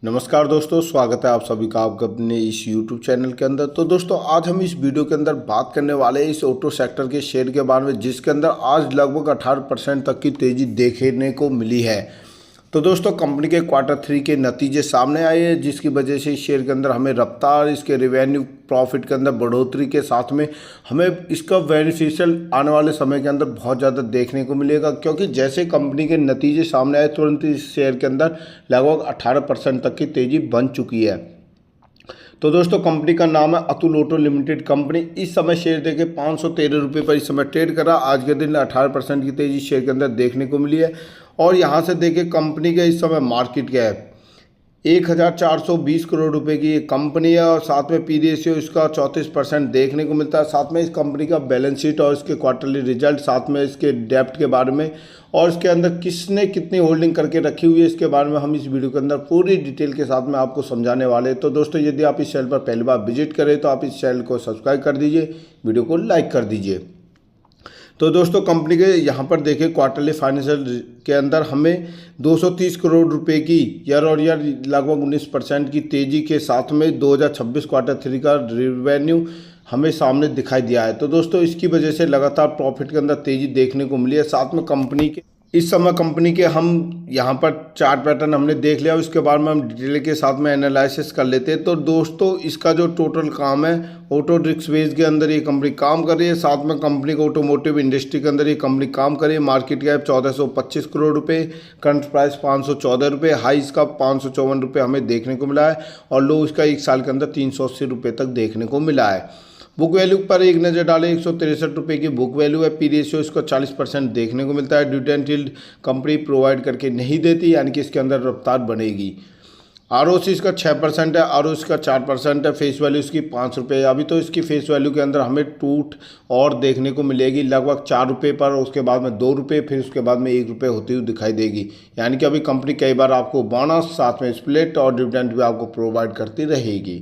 नमस्कार दोस्तों, स्वागत है आप सभी का आपके अपने इस YouTube चैनल के अंदर। तो दोस्तों आज हम इस वीडियो के अंदर बात करने वाले हैं इस ऑटो सेक्टर के शेयर के बारे में, जिसके अंदर आज लगभग 18% तक की तेज़ी देखने को मिली है। तो दोस्तों कंपनी के Q3 के नतीजे सामने आए हैं, जिसकी वजह से इस शेयर के अंदर हमें रफ्तार, इसके रेवेन्यू प्रॉफिट के अंदर बढ़ोतरी के साथ में हमें इसका बेनिफिशियल आने वाले समय के अंदर बहुत ज़्यादा देखने को मिलेगा, क्योंकि जैसे कंपनी के नतीजे सामने आए तुरंत इस शेयर के अंदर लगभग 18% तक की तेज़ी बन चुकी है। तो दोस्तों कंपनी का नाम है अतुल ऑटो लिमिटेड कंपनी। इस समय शेयर देखे 513 रुपये पर इस समय ट्रेड कर रहा। आज के दिन 18% की तेज़ी शेयर के अंदर देखने को मिली है। और यहाँ से देखिए कंपनी का इस समय मार्केट क्या है, 1420 करोड़ रुपए की ये कंपनी है और साथ में पी रेशियो इसका 34% देखने को मिलता है। साथ में इस कंपनी का बैलेंस शीट और इसके क्वार्टरली रिजल्ट, साथ में इसके डेप्ट के बारे में और इसके अंदर किसने कितनी होल्डिंग करके रखी हुई है, इसके बारे में हम इस वीडियो के अंदर पूरी डिटेल के साथ में आपको समझाने वाले हैं। तो दोस्तों यदि आप इस चैनल पर पहली बार विजिट करें तो आप इस चैनल को सब्सक्राइब कर दीजिए, वीडियो को लाइक कर दीजिए। तो दोस्तों कंपनी के यहाँ पर देखिए क्वार्टरली फाइनेंशियल के अंदर हमें 230 करोड़ रुपए की ईयर और ईयर लगभग 19% की तेज़ी के साथ में 2026 Q3 का रेवेन्यू हमें सामने दिखाई दिया है। तो दोस्तों इसकी वजह से लगातार प्रॉफिट के अंदर तेज़ी देखने को मिली है। साथ में कंपनी के इस समय कंपनी के हम यहाँ पर चार्ट पैटर्न हमने देख लिया, उसके बाद में हम डिटेल के साथ में एनालिसिस कर लेते हैं। तो दोस्तों इसका जो टोटल काम है, ऑटो रिक्स वेज के अंदर ये कंपनी काम कर रही है। साथ में कंपनी को ऑटोमोटिव इंडस्ट्री के अंदर ये कंपनी काम कर रही है। मार्केट कैप 1425 करोड़ रुपए, करंट प्राइस 514 रुपये, हाई इसका 554 रुपये हमें देखने को मिला है और लो इसका एक साल के अंदर 380 रुपये तक देखने को मिला है। बुक वैल्यू पर एक नज़र डालें, 163 रुपये की बुक वैल्यू है। पी रेशियो इसको 40% देखने को मिलता है। डिविडेंड यील्ड कंपनी प्रोवाइड करके नहीं देती, यानी कि इसके अंदर रफ्तार बनेगी। आरओसी इसका 6% है, आरओ इसका 4% है। फेस वैल्यू इसकी 5 रुपये। अभी तो इसकी फेस वैल्यू के अंदर हमें टूट और देखने को मिलेगी लगभग 4 रुपये पर, उसके बाद में 2 रुपये, फिर उसके बाद में 1 रुपये होती हुई दिखाई देगी। यानी कि अभी कंपनी कई बार आपको बोनस, साथ में स्प्लिट और डिविडेंड भी आपको प्रोवाइड करती रहेगी।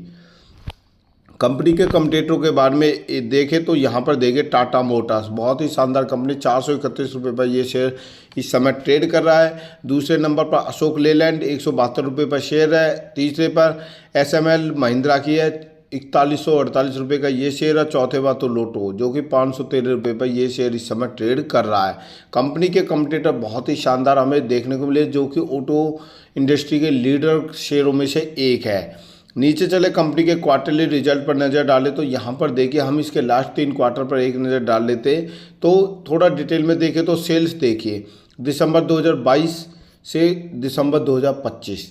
कंपनी के कम्पिटिटरों के बारे में देखें तो यहाँ पर देखें टाटा मोटर्स, बहुत ही शानदार कंपनी, 431 रुपये पर ये शेयर इस समय ट्रेड कर रहा है। दूसरे नंबर पर अशोक लेलैंड 172 रुपये पर शेयर है। तीसरे पर एसएमएल महिंद्रा की है, 4148 रुपये का ये शेयर है। चौथे बार तो लोटो जो कि 513 रुपये पर ये शेयर इस समय ट्रेड कर रहा है। कंपनी के कम्पिटिटर बहुत ही शानदार हमें देखने को मिले, जो कि ऑटो इंडस्ट्री के लीडर शेयरों में से एक है। नीचे चले कंपनी के क्वार्टरली रिजल्ट पर नज़र डालें तो यहाँ पर देखिए हम इसके लास्ट 3 क्वार्टर पर एक नज़र डाल लेते हैं। तो थोड़ा डिटेल में देखें तो सेल्स देखिए, दिसंबर 2022 से दिसंबर 2025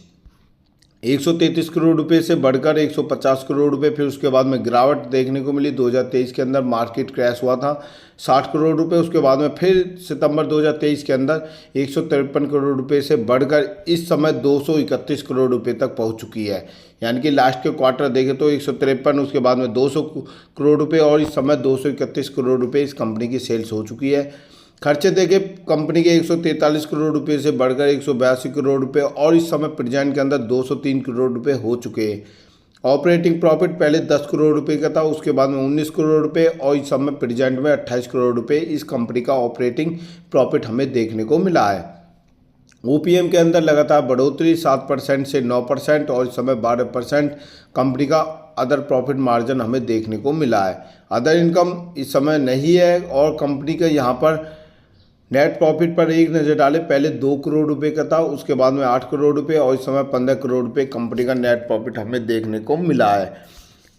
133 करोड़ रुपए से बढ़कर 150 करोड़ रुपए, फिर उसके बाद में गिरावट देखने को मिली। 2023 के अंदर मार्केट क्रैश हुआ था 60 करोड़ रुपए, उसके बाद में फिर सितंबर 2023 के अंदर 153 करोड़ रुपए से बढ़कर इस समय 231 करोड़ रुपए तक पहुंच चुकी है। यानी कि लास्ट के क्वार्टर देखें तो 153, उसके बाद में 200 करोड़ रुपये और इस समय 231 करोड़ रुपये इस कंपनी की सेल्स हो चुकी है। खर्चे देखे कंपनी के 143 करोड़ रुपए से बढ़कर 182 करोड़ रुपए और इस समय प्रेजेंट के अंदर 203 करोड़ रुपए हो चुके हैं। ऑपरेटिंग प्रॉफिट पहले 10 करोड़ रुपए का था, उसके बाद में 19 करोड़ रुपए और इस समय प्रेजेंट में 28 करोड़ रुपए इस कंपनी का ऑपरेटिंग प्रॉफिट हमें देखने को मिला है। ओपीएम के अंदर लगातार बढ़ोतरी 7% से 9% और इस समय 12% कंपनी का अदर प्रॉफिट मार्जिन हमें देखने को मिला है। अदर इनकम इस समय नहीं है और कंपनी का यहाँ पर नेट प्रॉफिट पर एक नज़र डालें, पहले 2 करोड़ रुपए का था, उसके बाद में 8 करोड़ रुपए और इस समय 15 करोड़ रुपए कंपनी का नेट प्रॉफिट हमें देखने को मिला है।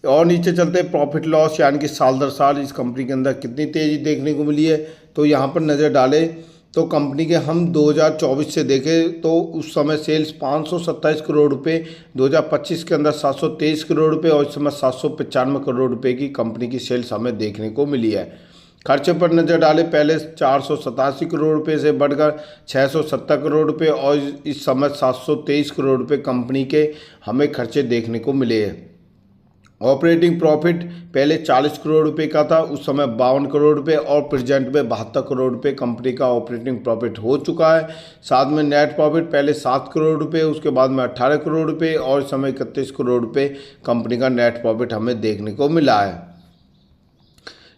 और नीचे चलते प्रॉफिट लॉस, यानी कि साल दर साल इस कंपनी के अंदर कितनी तेज़ी देखने को मिली है। तो यहाँ पर नज़र डालें तो कंपनी के हम 2024 से देखें तो उस समय सेल्स 527 करोड़ रुपए, 2025 के अंदर 723 करोड़ रुपए और इस समय 795 करोड़ रुपए की कंपनी की सेल्स हमें देखने को मिली है। खर्चे पर नज़र डालें, पहले 487 करोड़ रुपए से बढ़कर 670 करोड़ रुपए और इस समय 723 करोड़ रुपए कंपनी के हमें खर्चे देखने को मिले हैं। ऑपरेटिंग प्रॉफिट पहले 40 करोड़ रुपए का था, उस समय 52 करोड़ रुपए और प्रेजेंट में 72 करोड़ रुपए कंपनी का ऑपरेटिंग प्रॉफिट हो चुका है। साथ में नेट प्रॉफिट पहले 7 करोड़ रुपए, उसके बाद में 18 करोड़ रुपए और इस समय 31 करोड़ रुपए कंपनी का नेट प्रॉफिट हमें देखने को मिला है।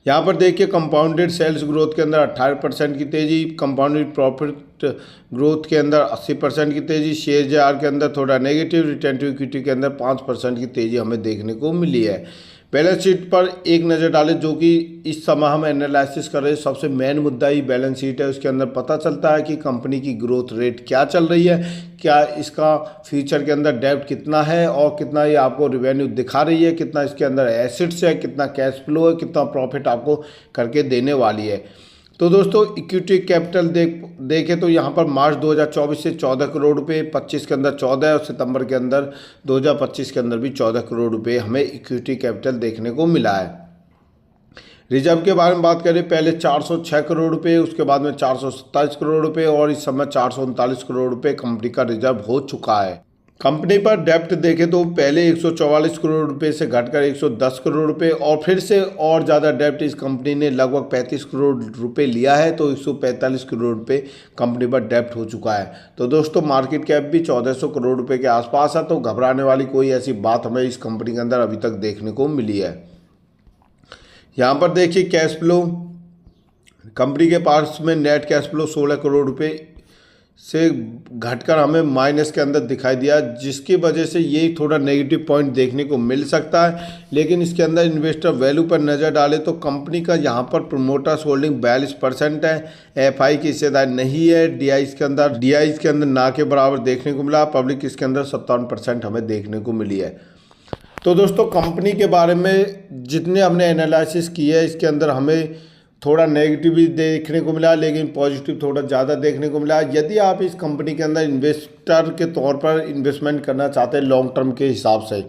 यहाँ पर देखिए कंपाउंडेड सेल्स ग्रोथ के अंदर 18% की तेज़ी, कंपाउंडेड प्रॉफिट ग्रोथ के अंदर 80% की तेज़ी, शेयर जार के अंदर थोड़ा नेगेटिव, रिटर्न टू इक्विटी के अंदर 5% की तेज़ी हमें देखने को मिली है। बैलेंस शीट पर एक नज़र डालें, जो कि इस समय हम एनालिसिस कर रहे हैं, सबसे मेन मुद्दा ही बैलेंस शीट है। उसके अंदर पता चलता है कि कंपनी की ग्रोथ रेट क्या चल रही है, क्या इसका फ्यूचर के अंदर डेब्ट कितना है और कितना ये आपको रिवेन्यू दिखा रही है, कितना इसके अंदर एसेट्स है, कितना कैश फ्लो है, कितना प्रॉफिट आपको करके देने वाली है। तो दोस्तों इक्विटी कैपिटल देखें तो यहाँ पर मार्च 2024 से 14 करोड़ रुपए, 25 के अंदर 14 और सितंबर के अंदर 2025 के अंदर भी 14 करोड़ रुपए हमें इक्विटी कैपिटल देखने को मिला है। रिजर्व के बारे में बात करें, पहले 406 करोड़ रुपए, उसके बाद में 427 करोड़ रुपए और इस समय 439 करोड़ रुपए कंपनी का रिजर्व हो चुका है। कंपनी पर डेप्ट देखें तो पहले 144 करोड़ रुपए से घटकर 110 करोड़ रुपए और फिर से और ज़्यादा डेप्ट इस कंपनी ने लगभग 35 करोड़ रुपए लिया है, तो 145 करोड़ रुपए कंपनी पर डेप्ट हो चुका है। तो दोस्तों मार्केट कैप भी 1400 करोड़ रुपए के आसपास है, तो घबराने वाली कोई ऐसी बात हमें इस कंपनी के अंदर अभी तक देखने को मिली है। यहाँ पर देखिए कैश फ्लो, कंपनी के पास में नेट कैश फ्लो 16 करोड़ रुपए से घटकर हमें माइनस के अंदर दिखाई दिया, जिसकी वजह से ये थोड़ा नेगेटिव पॉइंट देखने को मिल सकता है। लेकिन इसके अंदर इन्वेस्टर वैल्यू पर नज़र डालें तो कंपनी का यहाँ पर प्रोमोटर्स होल्डिंग 42% है, एफआई की हिस्सेदारी नहीं है, डीआईज के अंदर ना के बराबर देखने को मिला, पब्लिक इसके अंदर 57% हमें देखने को मिली है। तो दोस्तों कंपनी के बारे में जितने हमने एनालिसिस किया है, इसके अंदर हमें थोड़ा नेगेटिव भी देखने को मिला, लेकिन पॉजिटिव थोड़ा ज़्यादा देखने को मिला। यदि आप इस कंपनी के अंदर इन्वेस्टर के तौर पर इन्वेस्टमेंट करना चाहते हैं लॉन्ग टर्म के हिसाब से,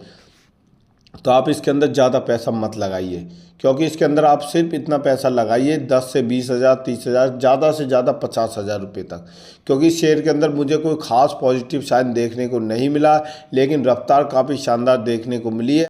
तो आप इसके अंदर ज़्यादा पैसा मत लगाइए, क्योंकि इसके अंदर आप सिर्फ इतना पैसा लगाइए 10 से 20 हज़ार, 30 हज़ार, ज़्यादा से ज़्यादा 50 हज़ार रुपये तक, क्योंकि इस शेयर के अंदर मुझे कोई ख़ास पॉजिटिव साइन देखने को नहीं मिला, लेकिन रफ्तार काफ़ी शानदार देखने को मिली है।